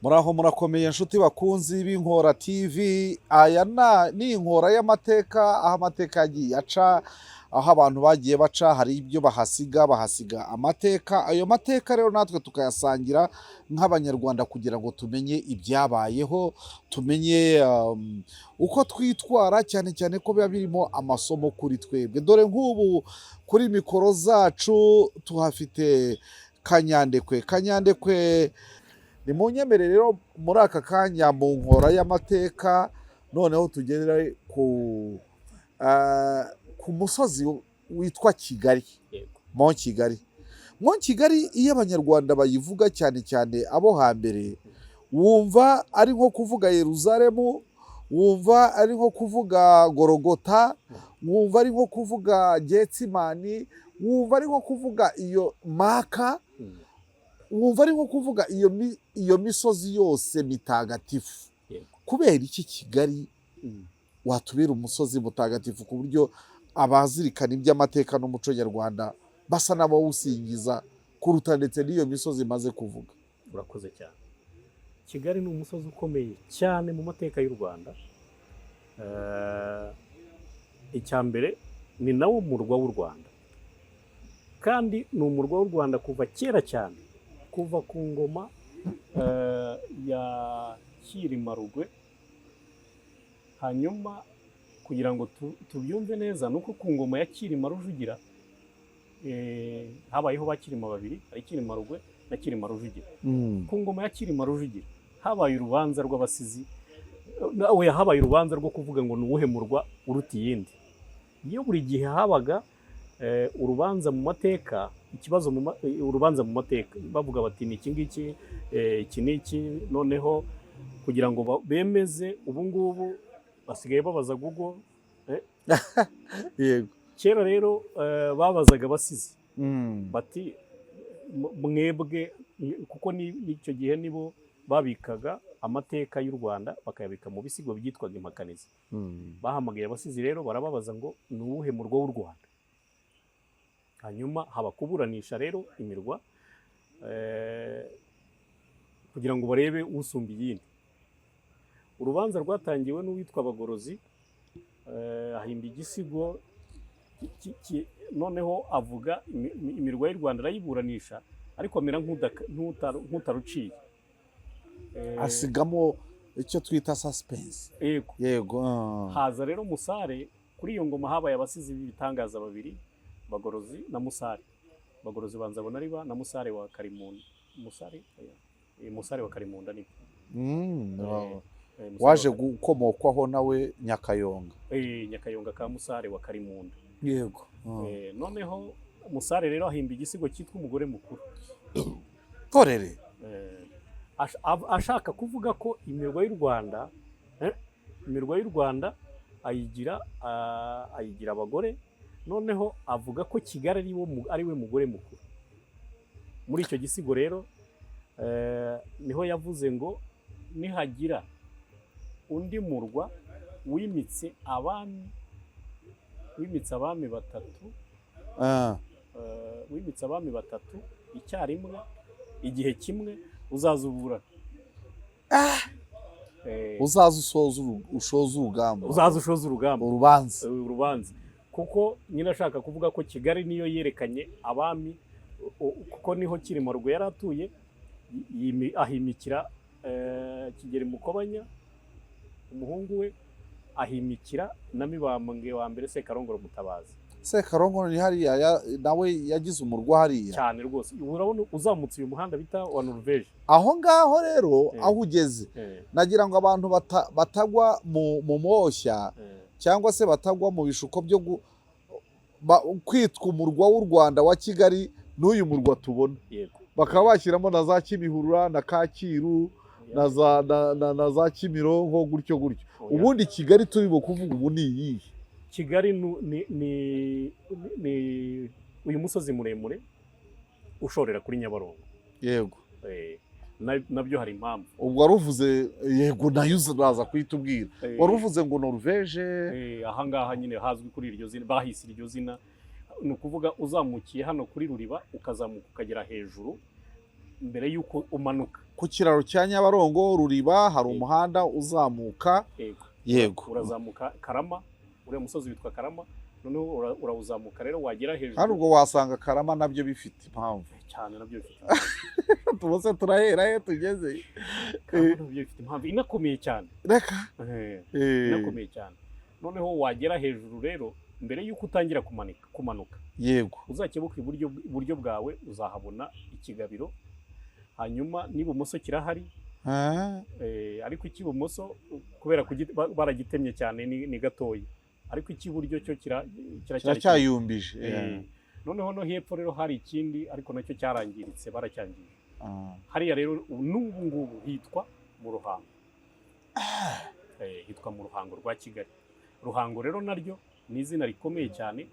Muraho murakomeye inshuti bakunzi b'Inkora TV, aya ni inkora y'amateka, aho amateka yagiye aca, aho abantu bagiye baca, hari ibyo bahasiga amateka. Ayo mateka rero natwe tukayasangira nk'Abanyarwanda kugira ngo tumenye ibyabayeho, tumenye uko twitwara, cyane cyane ko biba birimo amasomo kuri twebwe. Dore nk'ubu kuri mikoro zacu tuhafite Kanyandekwe. Ni mu nyemerere rero muri aka kanya mu nkora y'amateka, noneho tugere ku musozi witwa Kigali. Mo Kigali iyo Abanyarwanda bayivuga, cyane cyane abo hambere, wumva ari nko kuvuga Yeruzalemu, wumva ari nko kuvuga Gorogota, wumva ari nko kuvuga Getsimani, wumva ari nko kuvuga iyo Maka, wumva ari nko kuvuga iyo misozi yose mitagatifu. Kubera iki Kigali watubera umusozi mutagatifu ku buryo abazirikana iby'amateka n'umuco nyarwanda basa n'abawusingiza kuruta ndetse n'iyo misozi imaze kuvuga? Urakoze cyane. Kigali ni umusozi ukomeye cyane mu mateka y'u Rwanda. Icya mbere ni nawo murwa w'u Rwanda, kandi ni umurwa w'u Rwanda kuva kera cyane, kuva ku ngoma ya Cyilima Rugwe. Hanyuma kugira ngo tubyumve neza, nuko ku ngoma ya Cyilima Rujugira habayeho ba Cyilima babiri, ari Cyilima Rugwe na Cyilima Rujugira. Ku ngoma ya Cyilima Rujugira habaye urubanza rw'abasizi, habaye urubanza rwo kuvuga ngo ni uwuhe murwa uruta iyindi. Iyo buri gihe habaga urubanza mu mateka, ikibazo urubanza mu mateka bavuga bati ni iki ngiki, iki n'iki, noneho kugira ngo bemeze ubu ngubu basigaye babaza Google. Yego. Kera rero babazaga abasizi bati mwebwe, kuko n'icyo gihe nibo babikaga amateka y'u Rwanda, bakayabika mu bisigo byitwaga impakanizi. Bahamagaye abasizi rero barababaza ngo ni uwuhe murwa w'u Rwanda. Hanyuma haba kuburanisha rero imirwa kugira ngo barebe usumba iyindi. Urubanza rwatangiwe n'uwitwa Bagorozi, ahimba igisigo, noneho avuga imirwa y'u Rwanda arayiburanisha, ariko amera nk'utaruciye, asigamo icyo twita suspense. Yego. Haza rero Musare. Kuri iyo ngoma habaye abasizi b'ibitangaza babiri, Bagorozi na Musare. Bagorozi banza abona riba na Musare wa Karimunda. Musare wa Karimunda ni waje gukomokwaho nawe Nyakayonga. Nyakayonga ka Musare wa Karimunda. Yego. Noneho Musare rero ahimba igisigo cyitwa Umugore Mukuru. Torere. Ashaka kuvuga ko imirwa y'u Rwanda ayigira abagore. Noneho avuga ko Kigali ari we mugore mukuru. Muri icyo gisigo rero niho yavuze ngo nihagira undi murwa wimitse abami batatu icyarimwe igihe kimwe, uzazubura. Uzaza ushoza urugamba. Urubanza. Kuko nyine ashaka kuvuga ko Kigali niyo yerekanye abami, kuko niho Cyilima Rugwe yari atuye, ahimikira Kigeli Mukobanya umuhungu we, ahimikira na Mibambwe wa mbere Sekarongoro Mutabazi. Sekarongoro ni hariya nawe yagize umurwa hariya cyane rwose. Urabona uzamutse uyu muhanda bita wa Norvège, aho ngaho rero aho ugeze, nagira ngo abantu batagwa mu moshya cyangwa se batagwa mu bishuko byo kwitwa umurwa w'u Rwanda wa Kigali n'uyu murwa tubona. Bakaba bashyiramo na za Kimihurura na Kacyiru na za Kimironko gutyo. Ubundi Kigali turimo kuvuga ubu ni iyihe? Kigali ni uyu musozi muremure ushorera kuri Nyabarongo. Yego. Nabyo hari impamvu. Ubwo waruvuze, yego, nayo uraza kuitubwira. Waruvuze ngo Norvège. Aha ngaha nyine hazwi kuri iryo zina, bahise iryo zina. Ni ukuvuga uzamukiye hano kuri Ruriba ukazamuka ukagera hejuru mbere y'uko umanuka ku kiraro cya Nyabarongo Ruriba hari umuhanda uzamuka. Yego, urazamuka Karama, uriya musozi witwa Karama, noneho urawuzamuka rero wagera hejuru. Hari ubwo wasanga Karama nabyo bifite impamvu cyane, nabyo bifite tubose turahera he tugeze. nabyo bifite impamvu inakomeye cyane, reka inakomeye cyane. Noneho wagera hejuru rero, mbere y'uko utangira kumanuka, yego, uzakebuka iburyo bwawe uzahabona ikigabiro, hanyuma n'ibumoso kirahari. Ariko icy'ibumoso kubera baragitemye cyane ni gatoya, ariko icy'iburyo cyo kiracyayumbije. Noneho no hepfo rero hari ikindi, ariko nacyo cyarangiritse, baracyangije. Hariya rero n'ubu ngubu hitwa mu Ruhango, hitwa mu Ruhango rwa Kigali. Ruhango rero naryo ni izina rikomeye cyane,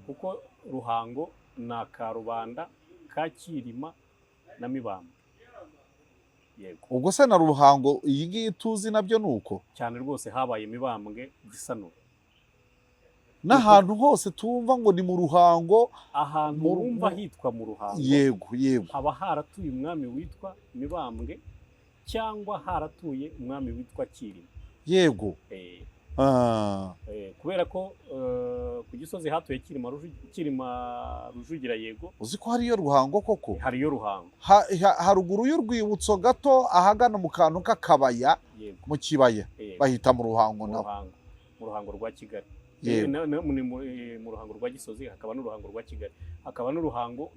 kuko Ruhango ni aka Rubanda ka Cyilima na Mibambwe. Yego, ubwo se na Ruhango iyi ngiyi tuzi nabyo ni uko cyane rwose, habaye Mibambwe Gisanura. N'ahantu hose tumva ngo ni mu Ruhango, ahantu wumva hitwa mu Ruhango, yego yego, haba haratuye umwami witwa Mibambwe cyangwa haratuye umwami witwa Cyilima. Yego. Kubera ko ku Gisozi hatuye Cyilima Rujugira. Yego, uzi ko hariyo Ruhango koko? Hariyo Ruhango, haruguru y'urwibutso gato ahagana mu kantu k'akabaya, mu kibaya bahita mu Ruhango. Mu Ruhango rwa Kigali, mu Ruhango rwa Gisozi hakaba n'Uruhango rwa Kigali, hakaba n'Uruhango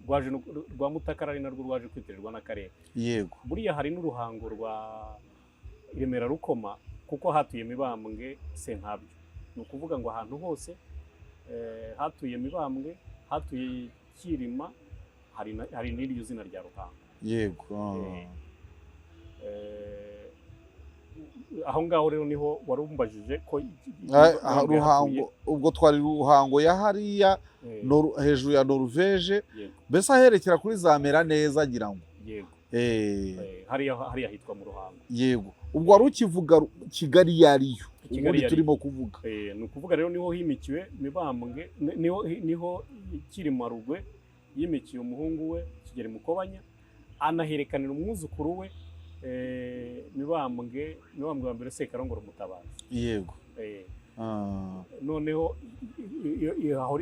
rwa Mutakara, ari narwo rwaje kwitirirwa n'akarere. Yego, buriya hari n'Uruhango rwa Remera Rukoma, kuko hatuye Mibambwe Sentabyo. Ni ukuvuga ngo ahantu hose hatuye Mibambwe, hatuye Cyilima, hari n'iryo zina rya Ruhango. Yego. Aho ngaho rero niho warumbajije ko Ruhango, ubwo twari Ruhango ya hariya hejuru ya Norvege, mbese aherekera kuri za Meraneza ngira ngo. Yego, hariya hitwa mu Ruhango. Yego, ubwo wari ukivuga Kigali yariyo ubundi turimo kuvuga. Ni ukuvuga rero niho himikiwe Mibambwe, niho Cyilima Rugwe yimikiye umuhungu we Kigeli Mukobanya, anaherekanira umwuzukuru we Mibambwe wa mbere Sekarongoro Mutabazi. Yego. Noneho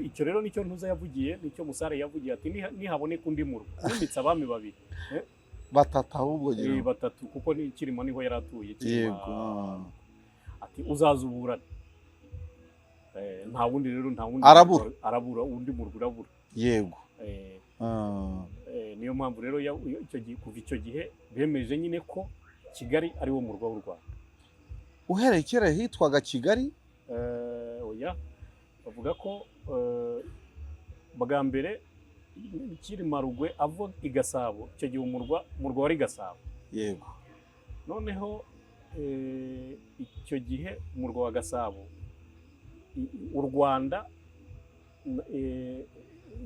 icyo rero nicyo Ntuza yavugiye, nicyo Musare yavugiye, ati nihaboneka undi murwa wimitse abami babiri, batatu ahubwo batatu, kuko Cyilima niho yari atuye. Yego. Ati uzazuburana, nta wundi rero, arabura undi murwa urabura. Yego. Niyo mpamvu rero kuva icyo gihe bemeje nyine ko Kigali ari wo murwa w'u Rwanda. Uhereye kera hitwaga Kigali? Oya, bavuga ko bwa mbere Cyilima Rugwe ava i Gasabo, icyo gihe umurwa wari Gasabo. Yego. Noneho icyo gihe umurwa wa Gasabo, u Rwanda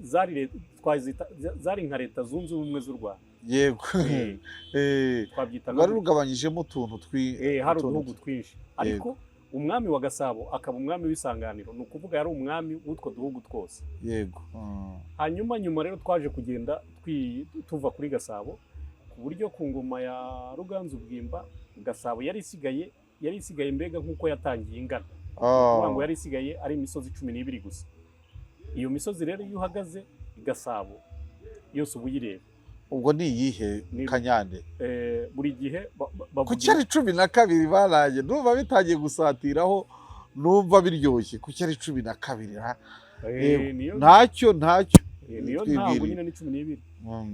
zari nka Leta Zunze Ubumwe z'u Rwanda. Yego. Twabyita bari rugabanyijemo utuntu hari uduhugu twinshi, ariko umwami wa Gasabo akaba umwami w'Isanganiro, ni ukuvuga yari umwami w'utwo duhugu twose. Yego. Nyuma rero twaje kugenda tuva kuri Gasabo, ku buryo ku ngoma ya Ruganzu Bwimba Gasabo yari isigaye mbega nk'uko yatangiye ingana. Kuvuga ngo yari isigaye ari imisozi 12 gusa. Iyo misozi rero iyo uhagaze i Gasabo yose uba uyireba. Ubwo ni iyihe Kanyande? Buri gihe ku cyari 12 baraje, numva bitangiye gusatiraho, numva biryoshye. Ku cyari 12 ntacyo niyo ntabwo nyine ni 12.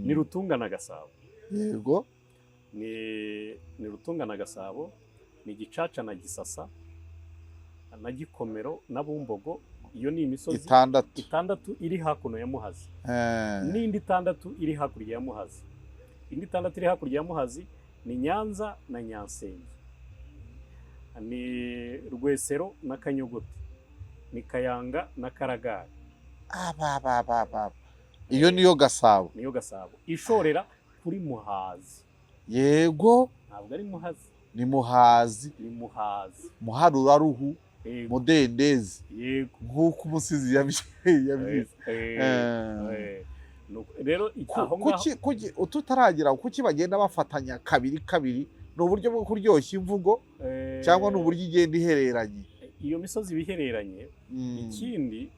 Ni Rutunga na Gasabo. Yego. Ni Rutunga na Gasabo, ni Gicaca na Gisasa na Gikomero na Bumbogo. Iyo ni imisozi 6 iri hakuno ya Muhazi, n'indi 6 iri hakurya ya Muhazi. Indi 6 iri hakurya ya Muhazi ni Nyanza na Nyansenge, ni Rwesero na Kanyogote, ni Kayanga na Karagari. Iyo niyo Gasabo. Niyo Gasabo ishorera kuri Muhazi. Yego, ntabwo ari Muhazi, ni Muhazi. Muharuraruhu, Mudendezi. Yego, nk'uko umusizi yabivuze. rero aho ngaho tutaragira kuki bagenda bafatanya kabiri ni uburyo bwo kuryoshya imvugo cyangwa ni uburyo igenda ihereranye? Iyo misozi bihereranye. Ikindi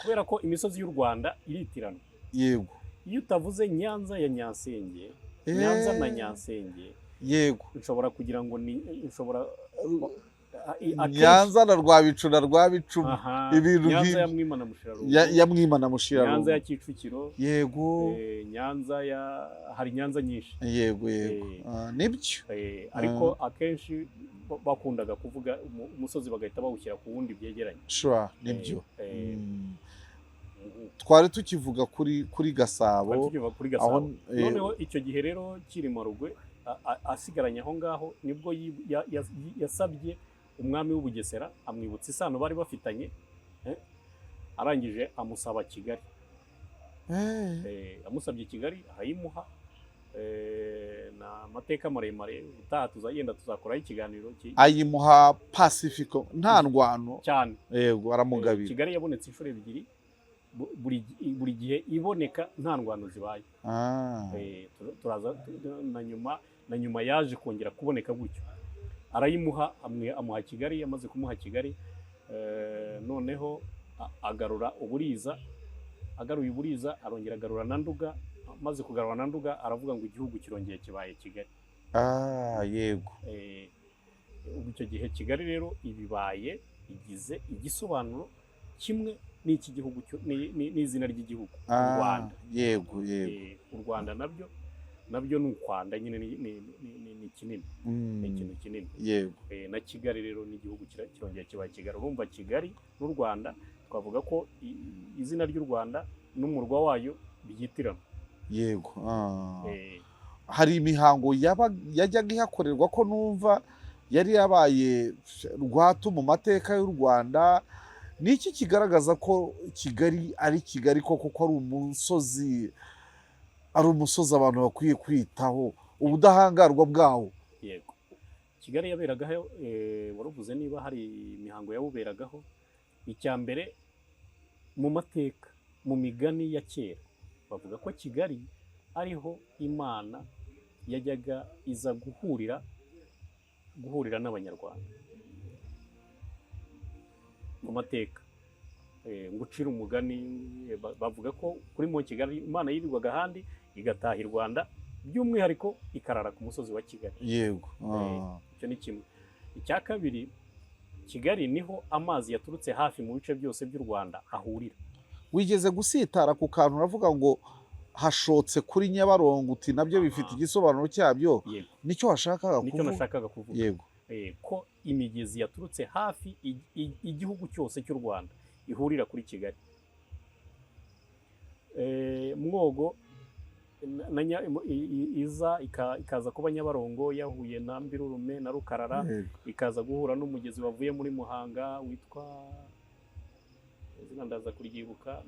kubera ko imisozi y'u Rwanda iritirana. Yego. Iyo utavuze Nyanza ya Nyansenge, Nyanza na Nyansenge, yego, ushobora kugira ngo ni ushobora Nyanza na Rwabicu na Rwabicumi, ibintu Nyanza ya Mwima na Mushirarungu, ya Mwima na Mushirarungu, Nyanza ya Kicukiro, yego, Nyanza hari Nyanza nyinshi, yego, nibyo. Ariko akenshi bakundaga kuvuga umusozi bagahita bawushyira ku wundi byegeranye. Sure, nibyo. Twari tukivuga kuri Gasabo, noneho icyo gihe rero Cyilima Rugwe asigaranye aho ngaho nibwo yasabye umwami w'Ubugesera, amwibutsa isano bari bafitanye, arangije amusaba Kigali. Amusabye Kigali arayimuha. Na amateka maremare utaha tuzakoraho ikiganiro. Ayimuha Pacifico nta ndwano cyane. Yego, aramugabira. Kigali yabonetse inshuro ebyiri, buri gihe iboneka nta ndwano zibaye. Turaza na nyuma yaje kongera kuboneka gutyo, arayimuha, amuha Kigali. Amaze kumuha Kigali, noneho agarura Uburiza, agaruye Uburiza arongera agarura na Nduga. Amaze kugarura na Nduga aravuga ngo igihugu kirongeye kibaye Kigali. Yego. Icyo gihe Kigali rero ibibaye igize igisobanuro kimwe n'iki gihugu n'izina ry'igihugu u Rwanda. Yego. U Rwanda nabyo ni ukwanda nyine, ni kinini, ni ikintu kinini. Yego. Na Kigali rero n'igihugu kirongeye kibaye Kigali. Urumva Kigali n'u Rwanda twavuga ko izina ry'u Rwanda n'umurwa wayo byitirana. Yego. Hari imihango yajyaga ihakorerwa ko numva yari yabaye rwatu mu mateka y'u Rwanda. Ni iki kigaragaza ko Kigali ari Kigali koko, ko ari umusozi abantu bakwiye kwitaho ubudahangarwa bwawo? Yego. Kigali yaberagaho, waruvuze niba hari imihango yawuberagaho. Icya mbere mu mateka, mu migani ya kera bavuga ko Kigali ariho Imana yajyaga iza guhurira n'Abanyarwanda. Mu mateka ngucira umugani, bavuga ko kuri mu Kigali Imana yirirwaga ahandi igataha i Rwanda, by'umwihariko ikarara ku musozi wa Kigali. Yego. Icyo ni kimwe. Icya kabiri, Kigali niho amazi yaturutse hafi mu bice byose by'u Rwanda ahurira. Wigeze gusitara ku kantu uravuga ngo hashotse kuri Nyabarongo, uti nabyo bifite igisobanuro cyabyo? Nicyo washakaga kuvuga? Nicyo nashakaga kuvuga. Yego. Ko imigezi yaturutse hafi igihugu cyose cy'u Rwanda ihurira kuri Kigali. Mwogo ikaza kuba Nyabarongo yahuye na Mbirurume na Rukarara, ikaza guhura n'umugezi wavuye muri Muhanga witwa, ndaza kuryibuka,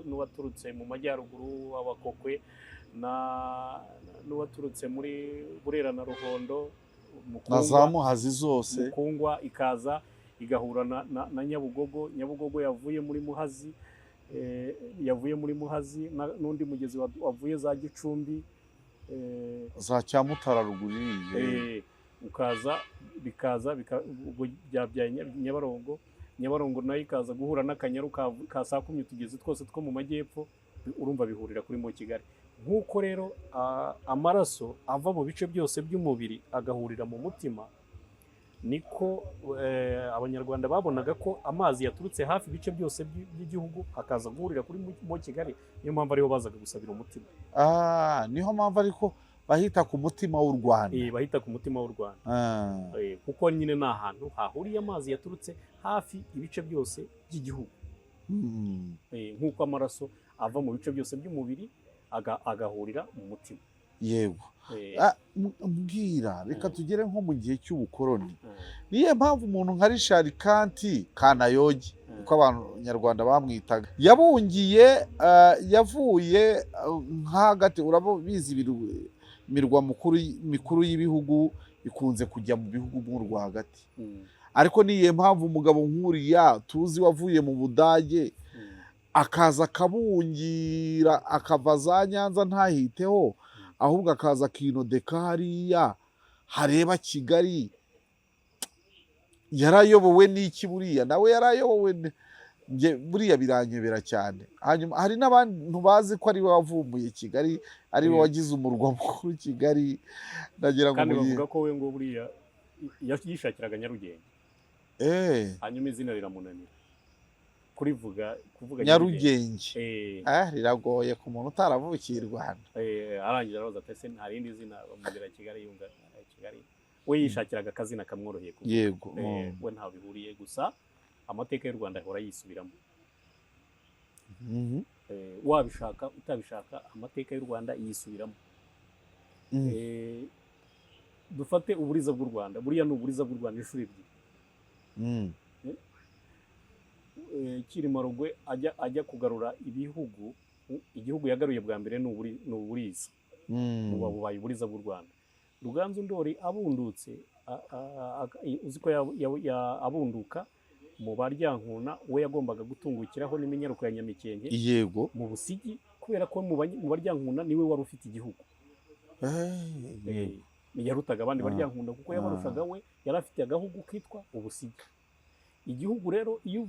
n'uwaturutse mu majyaruguru w'Abakokwe, n'uwaturutse muri Burera na Ruhondo, na za Muhazi zose. Mukungwa ikaza igahura na Nyabugogo yavuye muri Muhazi, n'undi mugezi wavuye za Gicumbi, za Cyamutara ruguru. bikaza byabyaye Nyabarongo nayo ikaza guhura n'Akanyaru ka Sakumye, utugezi twose two mu majyepfo, urumva bihurira kuri mu Kigali. Nk'uko rero amaraso ava mu bice byose by'umubiri agahurira mu mutima, niko Abanyarwanda babonaga ko amazi yaturutse hafi ibice byose by'igihugu akaza guhurira kuri mu Kigali. Niyo mpamvu ariho bazaga gusabira umutima. Niho mpamvu ariko bahita ku mutima w'u Rwanda. Bahita ku mutima w'u Rwanda. Kuko nyine ni ahantu hahuriye amazi yaturutse hafi ibice byose by'igihugu. Nk'uko amaraso ava mu bice byose by'umubiri agahurira mu mutima. Yego. Mbwira, reka tugere nko mu gihe cy'ubukoroni. Niyo mpamvu umuntu nka Richard Kantayogi, uko Abanyarwanda bamwitaga, yabungiye yavuye nk'hagati. Urabizi imirwa mikuru y'ibihugu ikunze kujya mu bihugu mu rwagati. Ariko niyo mpamvu umugabo nk'uriya tuzi wavuye mu Budage akaza akabungira akava za Nyanza ntahiteho, ahubwo akaza akinodeka hariya hareba Kigali. Yarayobowe n'iki buriya? Nawe yarayobowe buriya biranyobera cyane. Hanyuma hari n'abantu bazi ko ari we wavumbuye Kigali, ari we wagize umurwa mukuru Kigali. Ndagira ngo kandi bavuga ko we ngo buriya yishakiraga Nyarugenge, hanyuma izina riramunanira kuvuga Nyarugenge. Riragoye ku muntu utaravukiye i Rwanda. Arangira arabaza ati ese nta rindi zina bamubwira Kigali, yumva Kigali. We yishakiraga akazina kamworoheye kuvuga. Yego. We ntaho bihuriye, gusa amateka y'u Rwanda ahora yisubiramo. Wabishaka utabishaka amateka y'u Rwanda yisubiramo. Dufate uburiza bw'u Rwanda, buriya ni uburiza bw'u Rwanda inshuro ebyiri. Cyilima Rugwe ajya kugarura igihugu yagaruye bwa mbere ni uburiza, bubaye uburiza bw'u Rwanda. Ruganzu Ndori abundutse, uzi ko abunduka mu Baryankuna, we yagombaga gutungukiraho n'iminyaruko ya Nyamikenke. Yego. Mu Busigi, kubera ko mu Baryankuna niwe wari ufite igihugu. Yarutaga abandi Baryankuna kuko yabarushaga, we yari afite agahugu kitwa Ubusigi. Igihugu rero iyo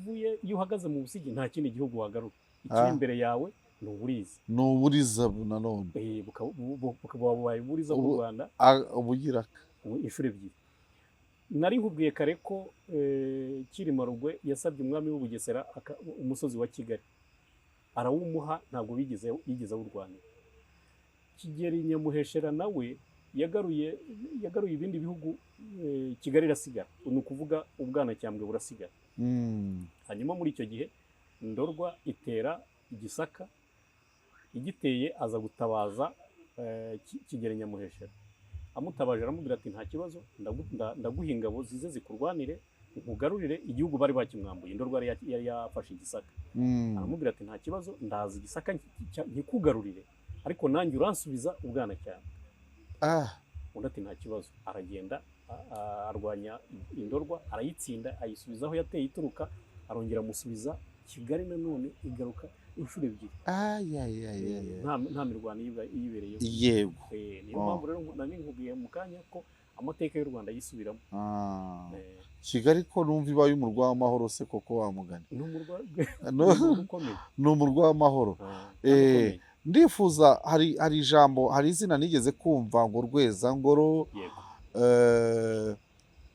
uhagaze mu Busigi nta kindi gihugu wagarura, ikiri imbere yawe ni uburiza. Ni uburiza nanone. Bukaba uburiza bw'u Rwanda ubugira inshuro ebyiri. Nari nkubwiye kare ko Cyilima Rugwe yasabye umwami w'Ubugesera umusozi wa Kigali, arawumuha, ntabwo yigeze awurwanira. Kigeli Nyamuheshera nawe yagaruye ibindi bihugu, Kigali irasigara, ni ukuvuga Ubwanacyambwe burasigara. Hanyuma muri icyo gihe Ndorwa itera Gisaka, igiteye aza gutabaza Kigeli Nyamuheshera. Amutabaje aramubwira ati nta kibazo, ndaguha ingabo zize zikurwanire nkugarurire igihugu bari bakimwambuye. Ndorwa yari yafashe Gisaka. Aramubwira ati nta kibazo, ndaza Gisaka nkikugarurire, ariko nanjye uransubiza Ubwanacyambwe. Undi ati nta kibazo. Aragenda arwanya Indorwa, arayitsinda, ayisubiza aho yateye ituruka, arongera amusubiza Kigali, nanone igaruka inshuro ebyiri. Nta mirwano yibereye. Yego. Niyo mpamvu rero nari nkubwiye mu kanya ko amateka y'u Rwanda yisubiramo. Kigali ko numva ibaye umurwa w'amahoro se koko wamugana. Ni umurwa ukomeye. Ni umurwa w'amahoro. Ndifuza hari ijambo, hari izina nigeze kumva ngo Rwezangoro.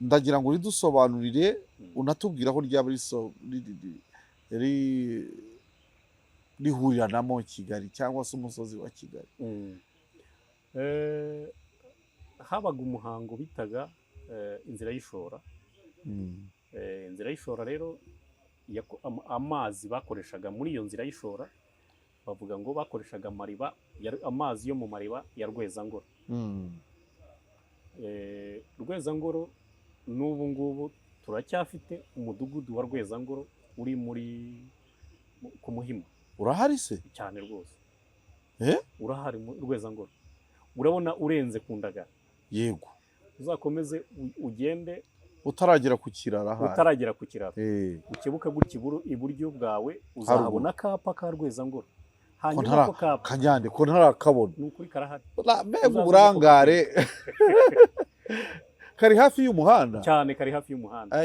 Ndagira ngo ridusobanurire, unatubwira aho ryaba rihuriranamo Kigali cyangwa se umusozi wa Kigali. Habaga umuhango bitaga inzira y'ishora. Inzira y'ishora rero, amazi bakoreshaga muri iyo nzira y'ishora, bavuga ngo bakoreshaga amazi yo mu mariba ya Rwezangoro. Rwezangoro n'ubu ngubu turacyafite umudugudu wa Rwezangoro uri ku Muhima. Urahari se? Cyane rwose. Urahari Rwezangoro. Urabona urenze ku Ndagara. Yego. Uzakomeze ugende utaragera ku kiraro. Ukebuka gutya iburyo bwawe uzahabona akapa ka Rwezangoro. Hanyuma ko kapa Kanyande ko ntarakabona. Ni ukuri karahari. Mbega uburangare. Kari hafi y'umuhanda. Cyane kari hafi y'umuhanda.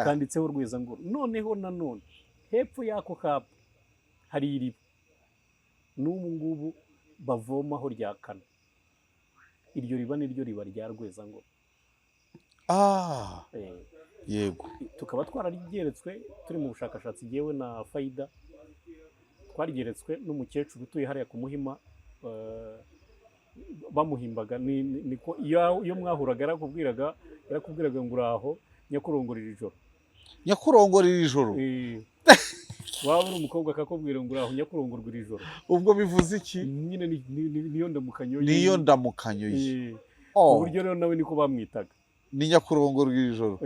Kanditseho Rwezangoro. Noneho nanone hepfo y'ako kapa hari iriba. N'ubu ngubu bavomaho rya Kana. Iryo riba ni ryo riba rya Rwezangoro. Yego. Tukaba twararyeretswe turi mu bushakashatsi yewe na Faida. Twarigeretswe n'umukecuru utuye hariya ku Muhima, bamuhimbaga niko iyo mwahuraga yarakubwiraga ngo uraho nyakurongorera ijoro. Nyakurongorera ijoro. Waba uri umukobwa akakubwira ngo uraho nyakurongorera ijoro. Ubwo bivuze iki? Nyine niyo ndamukanyo ye. Niyo ndamukanyo ye. Uburyo rero nawe niko bamwitaga. Ni nyakurongorera ijoro.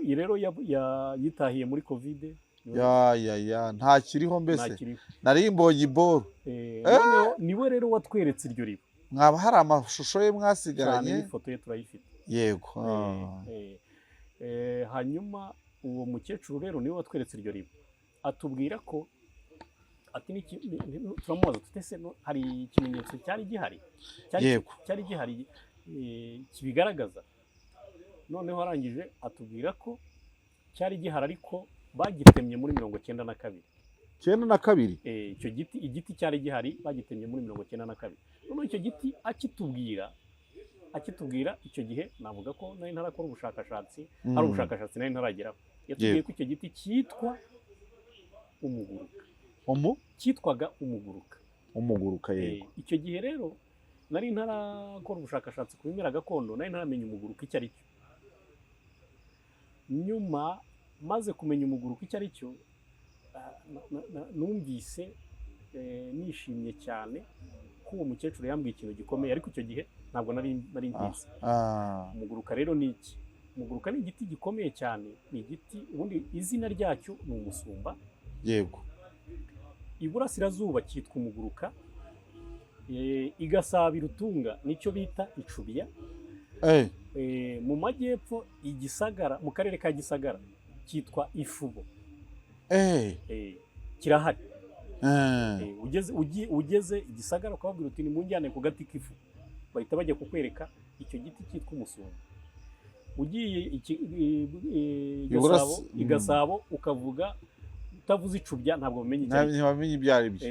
Rero yitahiye muri Covid. Nta kiriho mbese. Nari mbonye iboro. Niwe rero watweretse iryo riba. Mwaba hari amashusho ye mwasigaranye? Ifoto ye turayifite. Yego. Hanyuma uwo mukecuru rero niwe watweretse iryo riba. Atubwira ko ati turamubaza tutese hari ikimenyetso cyari gihari cyari gihari kibigaragaza. Noneho arangije atubwira ko cyari gihari ariko bagitemye muri 92. 92? Icyo igiti cyari gihari bagitemye muri 92. Noneho icyo giti akitubwira icyo gihe navuga ko nari ntarakora ubushakashatsi, hari ubushakashatsi nari ntarageraho. Yatubwiye ko icyo giti cyitwa umuguruka. Cyitwaga umuguruka. Yego. Icyo gihe rero nari ntarakora ubushakashatsi ku bimera gakondo, nari ntaramenya umuguruka icyo ari cyo. Nyuma maze kumenya umuguruka icyo ari cyo, numvise nishimye cyane ko uwo mukecuru yambwiye ikintu gikomeye, ariko icyo gihe ntabwo nari ngizi. Umuguruka rero ni iki? Umuguruka ni igiti gikomeye cyane, ni igiti ubundi izina ryacyo ni umusumba. Yego. Iburasirazuba cyitwa umuguruka, igasaba irutunga nicyo bita icubiya. Mu majyepfo igisagara, mu karere ka Gisagara cyitwa ifubo. Kirahari. Ugeze igisagara ukababwira uti nimunjyane ku gati k'ifu, bahita bajya kukwereka icyo giti cyitwa umusumba. Ugiye igasabo ukavuga utavuze icubya ntabwo bamenye ibyo ari byo.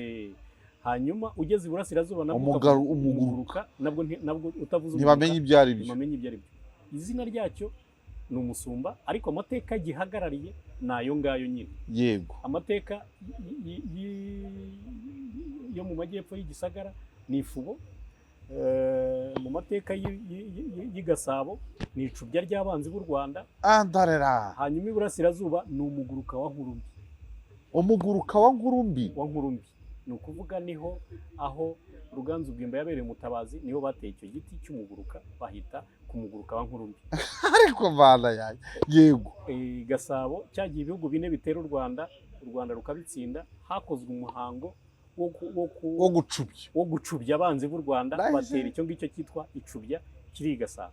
Hanyuma ugeze iburasirazuba nabwo umuguruka nabwo utavuze ntibamenye ibyo ari byo. Izina ryacyo ni umusumba, ariko amateka gihagarariye ni ayo ngayo nyine. Yego. Amateka yo mu majyepfo y'Igisagara ni ifubo, mu mateka y'Igasabo ni icubya ry'abanzi b'u Rwanda. Hanyuma iburasirazuba ni umuguruka wa Nkurumbi. Umuguruka wa Nkurumbi? Wa Nkurumbi. Ni ukuvuga niho aho Ruganzu Bwimba yabereye umutabazi, niho bateye icyo giti cy'umuguruka bahita ku muguruka wa Nkurumbi. Ariko bana yaje. Yego. Gasabo cyagiye ibihugu bine bitera u Rwanda rukabitsinda, hakozwe umuhango wo gucubya abanzi b'u Rwanda, batera icyo ngicyo cyitwa icubya kiri Gasabo.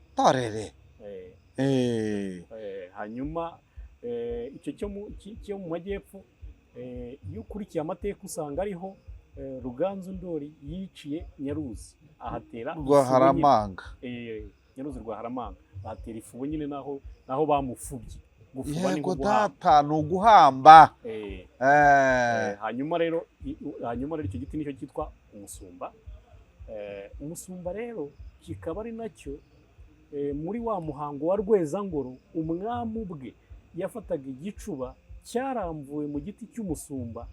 Hanyuma icyo cyo mu majyepfo, iyo ukurikiye amateka usanga ariho Ruganzu Ndori yiciye Nyaruzi, ahatera Rwaharamanga. Nyaruzi Rwaharamanga, bahatera ifubo nyine naho bamufubye. Yego data, ni uguhamba. Hanyuma rero icyo giti nicyo cyitwa umusumba. Umusumba rero kikaba ari nacyo muri wa muhango wa Rwezangoro, umwami ubwe yafataga igicuba cyaramvuwe mu giti cy'umusumba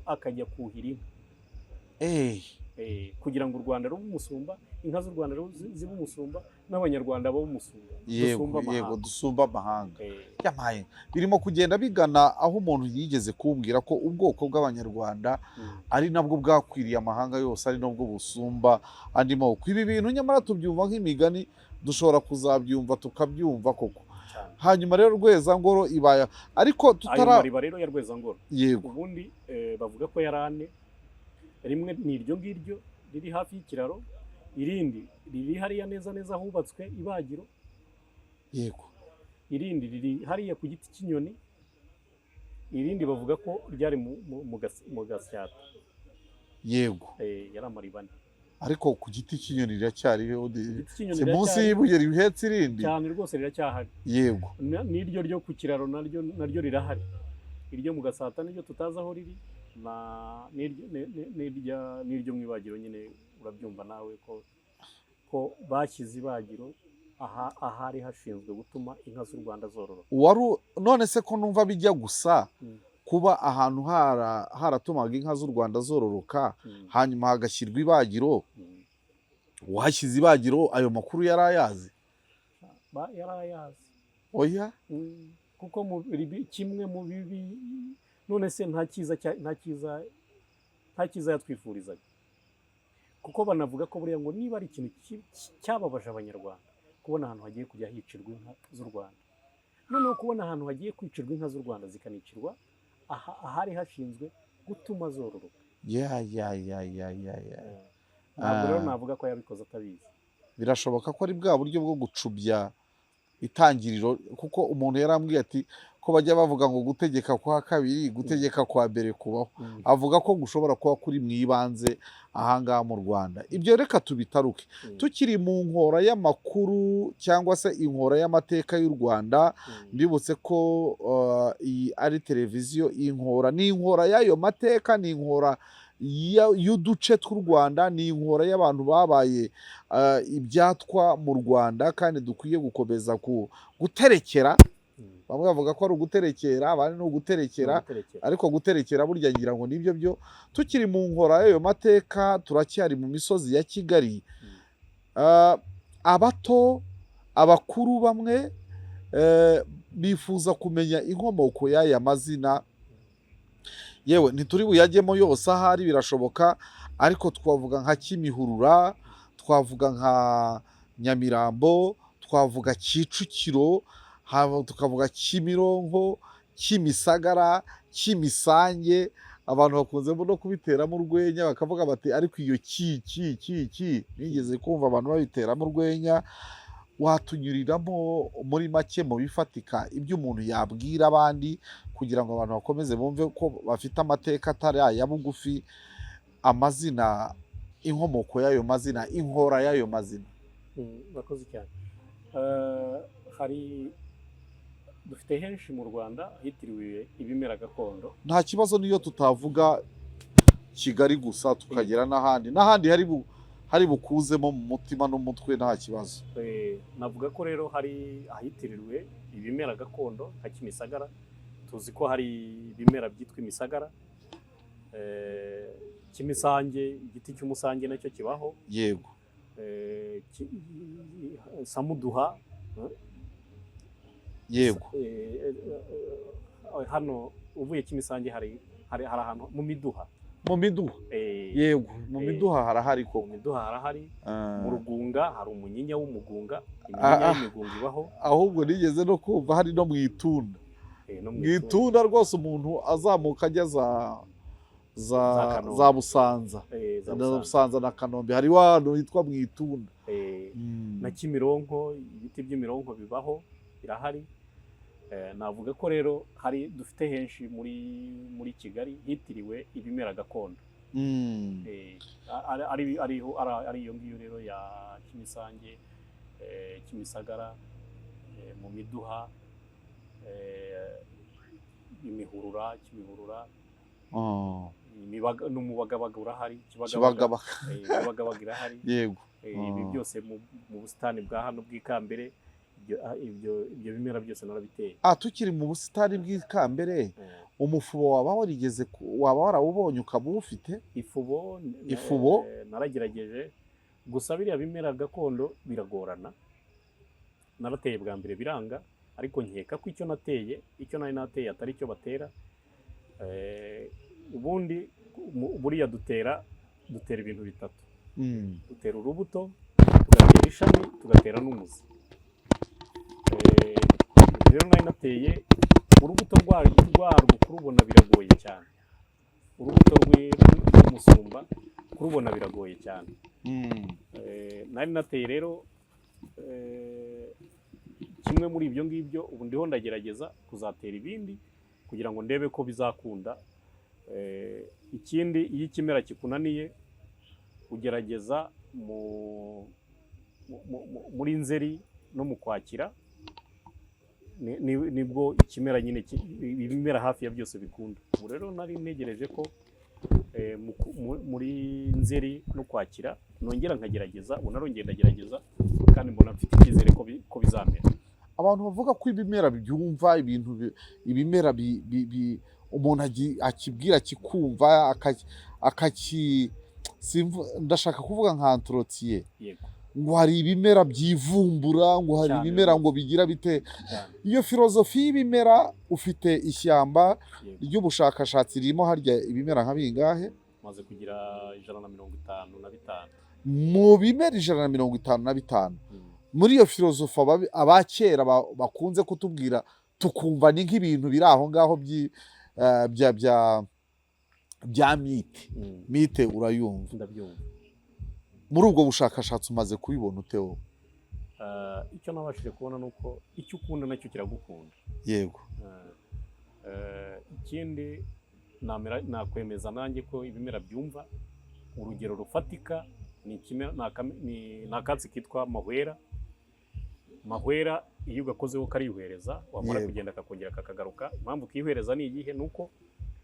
akajya kuhira inka. Kugira ngo u Rwanda rube umusumba, inka z'u Rwanda zibe umusumba, n'abanyarwanda baba umusumba. Yego, dusumba amahanga. Birimo kugenda bigana aho umuntu yigeze kumbwira ko ubwoko bw'abanyarwanda ari nabwo bwakwiriye amahanga yose, ari nabwo busumba andi moko. Ibi bintu nyamara tubyumva nk'imigani, dushobora kuzabyumva tukabyumva koko. Hanyuma rero Rwezangoro ibaya, ariko ayo mariba rero ya Rwezangoro. Yego. Ubundi bavuga ko yari ane. Rimwe ni iryo ngiryo riri hafi y'ikiraro, irindi riri hariya neza hubatswe ibagiro. Yego. Irindi riri hariya ku giti cy'inyoni, irindi bavuga ko ryari mu Gasyata. Yego. Yari amariba ane. Ariko ku giti cy'inyoni riracyariho, munsi y'ibuye rihetse irindi cyane rwose riracyahari. Yego. N'iryo ryo ku kiraro naryo rirahari. Iryo mu Gasyata niryo tutazi aho riri, n'iryo mu ibagiro nyine urabyumva nawe ko bashyize ibagiro ahari hashinzwe gutuma inka z'u Rwanda zororoka. None se ko numva bijya gusa kuba ahantu haratumaga inka z'u Rwanda zororoka, hanyuma hagashyirwa ibagiro, wahashyize ibagiro, ayo makuru yari ayazi? Yari ayazi. Oya? Kuko kimwe mu bibi, none se nta cyiza yatwifurizaga, kuko banavuga ko buriya ngo niba ari ikintu cyababaje abanyarwanda kubona ahantu hagiye kujya hicirwa inka z'u Rwanda, noneho kubona ahantu hagiye kwicirwa inka z'u Rwanda zikanicirwa ahari hashinzwe gutuma zororoka. Ntabwo rero navuga ko yabikoze atabizi. Birashoboka ko ari bwa buryo bwo gucubya itangiriro, kuko umuntu yarambwiye ati ko bajya bavuga ngo gutegeka kwa kabiri gutegeka kwa mbere kubaho, avuga ko gushobora kuba kuri mu ibanze ahangaha mu Rwanda. Ibyo reka tubitaruke. Tukiri mu nkora y'amakuru cyangwa se inkora y'amateka y'u Rwanda, mbibutse ko iyi ari televiziyo. Iyi nkora ni inkora y'ayo mateka, ni inkora y'uduce tw'u Rwanda, ni inkora y'abantu babaye ibyatwa mu Rwanda, kandi dukwiye gukomeza guterekera. Bamwe bavuga ko ari uguterekera, abandi ni uguterekera, ariko guterekera burya ngira ngo nibyo byo. Tukiri mu nkora y'ayo mateka, turacyari mu misozi ya Kigali. Abato, abakuru bamwe bifuza kumenya inkomoko y'aya mazina. Yewe ntituri buyajyemo yose, ahari birashoboka, ariko twavuga nka Kimihurura, twavuga nka Nyamirambo, twavuga Kicukiro, tukavuga Kimironko, Kimisagara, Kimisange. Abantu bakunze no kubiteramo urwenya bakavuga bati ariko iyo nigeze kumva abantu babiteramo urwenya. Watunyuriramo muri make mu bifatika ibyo umuntu yabwira abandi, kugira ngo abantu bakomeze bumve ko bafite amateka atari aya bugufi, amazina, inkomoko y'ayo mazina, inkora y'ayo mazina. Bakoze cyane. Hari dufite henshi mu Rwanda hitiriwe ibimera gakondo. Nta kibazo niyo tutavuga Kigali gusa, tukagera n'ahandi hari bukuzemo mu mutima n'umutwe, nta kibazo. Navuga ko rero hari ahitiriwe ibimera gakondo nka Kimisagara. Tuzi ko hari ibimera byitwa imisagara. Kimisange, igiti cy'umusange nacyo kibaho. Yego. Samuduha. Yego. Hano uvuye Kimisange hari ahantu mu Miduha. Mu Miduha. Yego, mu Miduha harahari ko. Mu Miduha harahari. Mu Rugunga hari umunyinya w'umugunga. Iminyinya y'imigunga ibaho. Ahubwo nigeze no kumva hari no mu Itunda. Mu Itunda rwose umuntu azamuka ajya za Busanza. Busanza na Kanombe hari wano hitwa mu Itunda. Na Kimironko, ibiti by'imironko bibaho, birahari. Navuga ko rero dufite henshi muri Kigali hitiriwe ibimera gakondo. Ari iyo ngiyo rero ya Kimisange, Kimisagara, mu Miduha, Kimihurura, n'umubagabaga urahari, Kibagabaga irahari. Yego. Ibi byose mu busitani bwa hano bw'Ikambere, ibyo bimera byose narabiteye. Tukiri mu busitani bw'Ikambere, umufubo waba warawubonye ukaba uwufite? Ifubo naragerageje, gusa biriya bimera gakondo biragorana. Narateye bwa mbere biranga, ariko nkeka ko icyo nari nateye atari icyo batera. Ubundi buriya dutera ibintu bitatu. Dutera urubuto, tugatera ishami, tugatera n'umuzi. Rero nari nateye urubuto rwarwo, kurubona biragoye cyane. Urubuto rw'umusumba kurubona biragoye cyane. Nari nateye rero kimwe muri ibyo ngibyo. Ubu ndiho ndagerageza kuzatera ibindi kugira ngo ndebe ko bizakunda. Ikindi, iyo ikimera kikunaniye ugerageza muri Nzeri no mu Kwakira, nibwo ikimera nyine ibimera hafi ya byose bikunda. Ubu rero nari ntegereje ko muri Nzeri no Kwakira nongera nkagerageza. Ubu narongera ndagerageza, kandi mbona mfite icyizere ko bizamera. Abantu bavuga ko ibimera byumva ibimera umuntu akibwira kikumva, ndashaka kuvuga nka antrotiye. Ngo hari ibimera byivumbura, ngo hari ibimera ngo bigira bite. Iyo filozofi y'ibimera, ufite ishyamba ry'ubushakashatsi ririmo harya ibimera nka bingahe? Maze kugira 155. Mu bimera 155. Muri iyo filozofi abakera bakunze kutubwira, tukumva ni nk'ibintu biri aho ngaho bya mite urayumva? Ndabyumva. Muri ubwo bushakashatsi umaze kubibona ute wowe? icyo nabashije kubona ni uko icyo ukunda nacyo kiragukunda. yego. Ikindi nakwemeza nanjye ko ibimera byumva. Urugero rufatika ni akatsi kitwa mahwera. Mahwera iyo ugakozeho karihwereza, wamara kugenda kakongera kakagaruka. Impamvu kihwereza ni iyihe? Nuko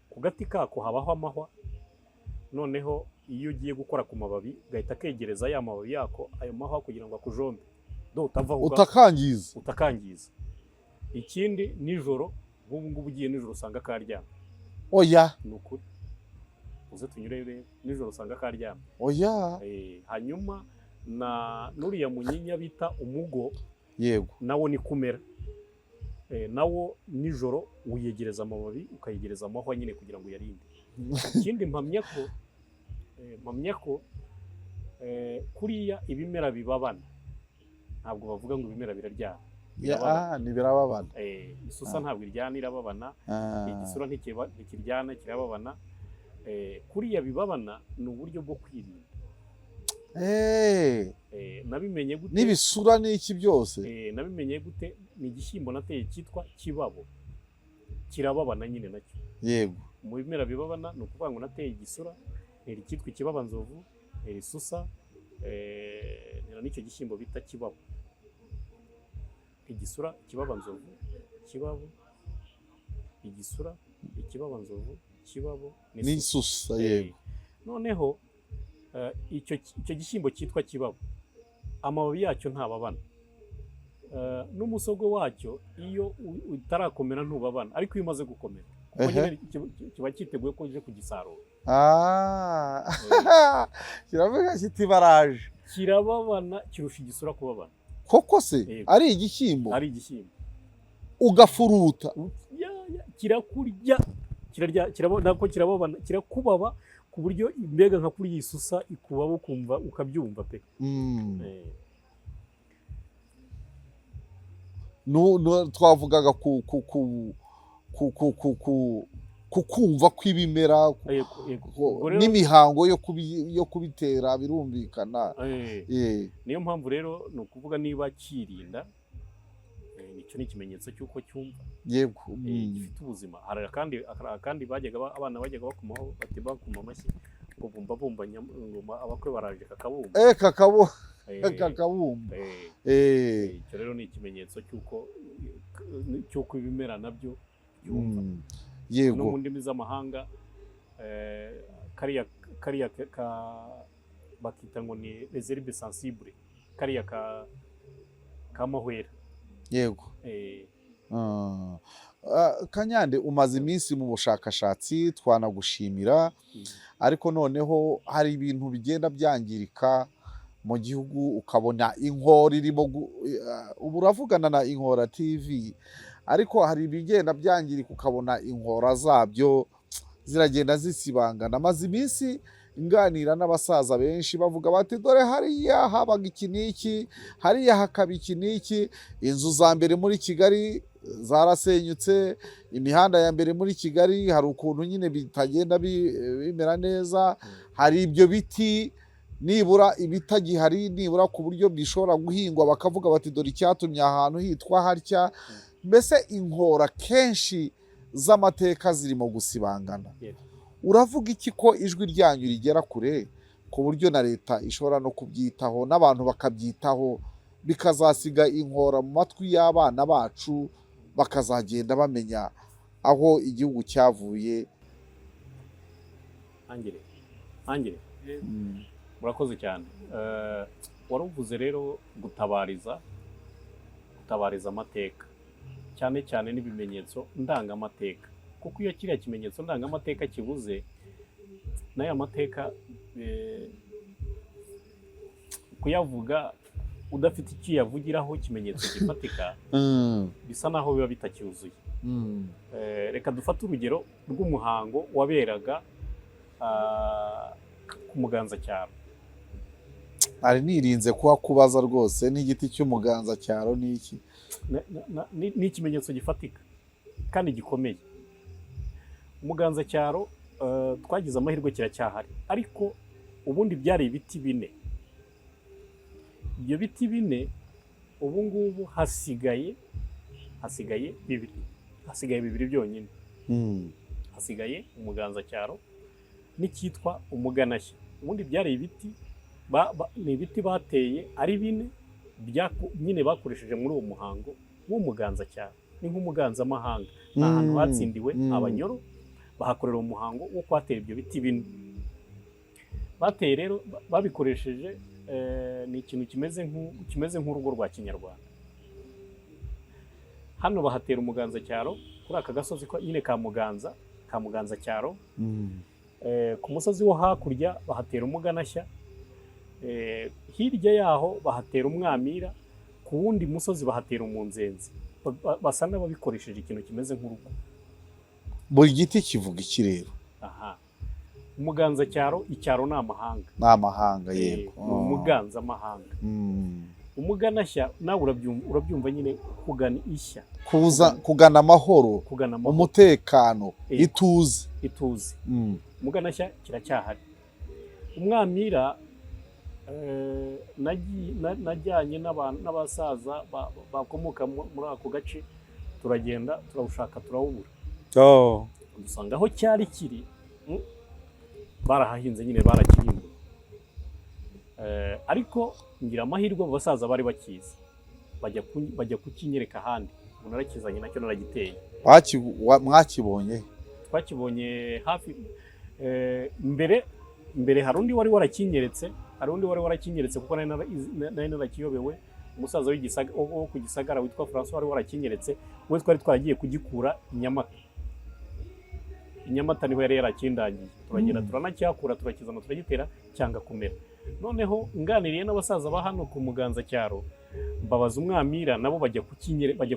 ku gati kako habaho amahwa, noneho iyo ugiye gukora ku mababi gahita kegereza ya mababi yako ayo mahwa kugira ngo akujombe utakangiza. Ikindi nijoro, nk'ubu ngubu ugiye nijoro usanga karyama. Oya, ni ukuri, uze tunyure nijoro usanga karyama. Oya. Hanyuma n'uriya munyinya bita umugo, yego, nawo ni kumera. Nawo nijoro uyegereza amababi ukayegereza amahwa nyine kugira ngo uyarinde. Ikindi mpamya ko kuriya ibimera bibabana, ntabwo bavuga ngo ibimera biraryana. Ntibirababana. Isusa ntabwo iryana, irababana. Igisura ntikiryana, kirababana. Kuriya bibabana ni uburyo bwo kwirinda. Nabimenye gute? N'ibisura n'iki byose. Nabimenye gute? Ni igishyimbo nateye cyitwa kibabo, kirababana nyine nacyo. Yego. Mu bimera bibabana ni ukuvuga ngo nateye igisura, cyitwa ikibabanzovu, isusa, n'icyo gishyimbo bita kibabo. Igisura, ikibabanzovu, kibabo, igisura, ikibabanzovu, kibabo n'isusa. Yego. Noneho icyo gishyimbo cyitwa kibabo, amababi yacyo ntababana, n'umusogwe wacyo iyo utarakomera ntubabana, ariko iyo umaze gukomera kiba cyiteguye ko uje kugisarura. Kiravuga kiti baraje. Kirababana, kirusha igisura kubabana. Koko se? Ari igishyimbo? Ari igishyimbo. Ugafuruta. Kirakurya, kirabona ko kirababana, kirakubaba ku buryo mbega nka kuri yisusa ikubaba ukumva ukabyumva pe. Twavugaga kukumva kw'ibimera n'imihango yo kubitera birumvikana. Niyo mpamvu rero ni ukuvuga niba kirinda, nicyo ni ikimenyetso cy'uko cyumva. Yego. Gifite ubuzima. Hari akandi abana bajyaga bakumaho bati bakuma amashyi ngo bumba bumba ngoma abakwe baraje kakabumba. Kakabumba. Icyo rero ni ikimenyetso cy'uko ibimera nabyo byumva. Yego. No mu ndimi z'amahanga kariya bakita ngo ni reserve sensible, kariya ka mahwera. Yego. Kanyande, umaze iminsi mu bushakashatsi, twanagushimira, ariko noneho hari ibintu bigenda byangirika mu gihugu, ukabona inkora irimo ubu uravugana na Inkora TV, ariko hari ibigenda byangirika ukabona inkora zabyo ziragenda zisibangana. Maze iminsi nganira n'abasaza benshi bavuga bati dore hariya habaga iki n'iki, hariya hakaba iki n'iki, inzu za mbere muri Kigali zarasenyutse, imihanda ya mbere muri Kigali hari ukuntu nyine bitagenda bimera neza, hari ibyo biti nibura ibitagihari, nibura ku buryo bishobora guhingwa bakavuga bati dore icyatumye ahantu hitwa hatya. Mbese inkora kenshi z'amateka zirimo gusibangana. Uravuga iki ko ijwi ryanyu rigera kure ku buryo na leta ishobora no kubyitaho n'abantu bakabyitaho, bikazasiga inkora mu matwi y'abana bacu, bakazagenda bamenya aho igihugu cyavuye? Angire, murakoze cyane. Waruvuze rero gutabariza amateka, cyane cyane n'ibimenyetso ndangamateka, kuko iyo kiriya kimenyetso ndangamateka kibuze, n'aya mateka kuyavuga udafite icyo yavugiraho ikimenyetso gifatika, bisa naho biba bitacyuzuye. Reka dufate urugero rw'umuhango waberaga ku Muganzacyaro. Ari nirinze kubaza rwose, n'igiti cy'umuganzacyaro ni iki? Ni ikimenyetso gifatika kandi gikomeye. Umuganzacyaro twagize amahirwe kiracyahari, ariko ubundi byari ibiti bine. Ibyo biti bine ubu ngubu hasigaye bibiri byonyine. Hasigaye umuganzacyaro n'icyitwa umuganashya. Ubundi byari ibiti ni ibiti bateye ari bine nyine bakoresheje muri uwo muhango w'umuganzacyaro. Ni nk'umuganzamahanga, ni ahantu hatsindiwe abanyoro bahakorera umuhango wo kuhatera ibyo biti bine. Bateye rero babikoresheje ni ikintu kimeze nk'urugo rwa kinyarwanda. Hano bahatera umuganzacyaro kuri aka gasozi nyine ka muganzacyaro. Ku musozi wo hakurya bahatera umuganashya, hirya yaho bahatera umwamira, ku wundi musozi bahatera umunzenzi. Basa n'ababikoresheje ikintu kimeze nk'urugo. Buri giti kivuga iki rero? Umuganzacyaro, icyaro ni amahanga. Ni amahanga, yego. Umuganzamahanga. Umuganashya nawe urabyumva nyine, kugana ishya, kugana amahoro, umutekano, ituze. Umuganashya kiracyahari. Umwamira najyanye n'abasaza bakomoka muri ako gace, turagenda turawushaka turawubura. Dusanga aho cyari kiri barahahinze nyine, barakirimbuye. Ariko ngira amahirwe abo basaza bari bakizi, bajya kukinyereka ahandi. Umuntu arakizanye nacyo naragiteye. Mwakibonye? Twakibonye hafi mbere hari undi wari warakinyeretse kuko nari narakiyobewe. Umusaza wo ku Gisagara witwa François wari warakinyeretse. We twari twaragiye kugikura i Nyamata niho yari yarakindangiye. Turagenda turanacyakura, turakizana, turagitera, cyanga kumera. Noneho nganiriye n'abasaza ba hano ku Muganzacyaro, mbabaza umwamira, nabo bajya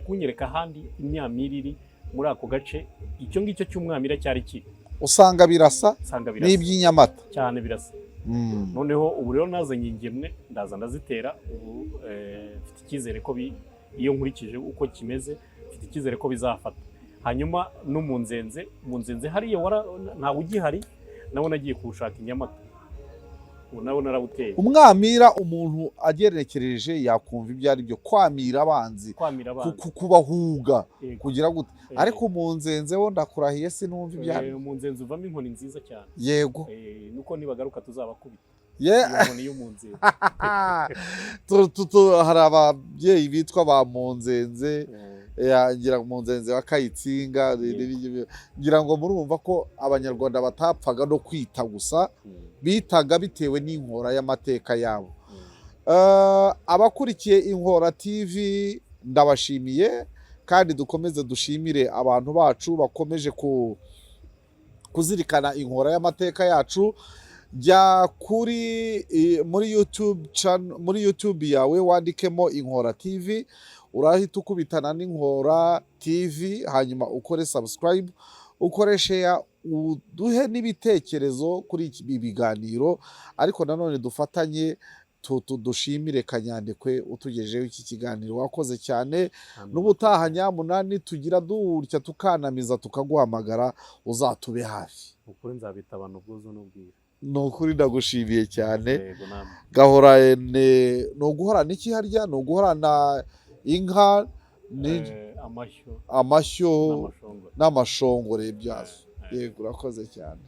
kunyereka ahandi imyamira iri muri ako gace. Icyo ngicyo cy'umwamira cyari kiri. Usanga birasa n'iby'inyamata cyane, birasa. Noneho ubu rero nazanye ingemwe, ndaza ndazitera. Ubu mfite icyizere ko iyo nkurikije uko kimeze, mfite icyizere ko bizafata. Hanyuma no munzenze hariya ntawe ugihari, nawe nagiye kuwushaka i Nyamata. Ubu nawe narawuteye. Umwamira umuntu agerekereje yakumva ibyo ari byo, kwamira abanzi, kubahuga, kugira gute. Ariko umunzenze wo ndakurahiye sinumva ibyo ari. Umunzenze uvamo inkoni nziza cyane. Yego. Nuko nibagaruka tuzabakubita. Hari ababyeyi bitwa ba Munzenze, ngira ngo Munzenze wa Kayitsinga. Ngira ngo murumva ko abanyarwanda batapfaga no kwita gusa, bitaga bitewe n'inkora y'amateka yabo. Abakurikiye Inkora TV ndabashimiye, kandi dukomeze dushimire abantu bacu bakomeje kuzirikana inkora y'amateka yacu. Jya muri YouTube yawe wandikemo Inkora TV, urahita ukubitana n'Inkora TV, hanyuma ukore subscribe, ukore share, uduhe n'ibitekerezo kuri ibi biganiro. Ariko nanone dufatanye dushimire Kanyandekwe utugejeho iki kiganiro. Wakoze cyane. N'ubutaha nyamunani tugira dutya tukanamiza tukaguhamagara, uzatube hafi. Ukuri nzabita abantu ubwuzu n'ubwira. Ni ukuri ndagushimiye cyane. Gahorane ni uguhorana iki harya? Ni uguhorana inka, amashyo n'amashongore byazo. Yego, urakoze cyane.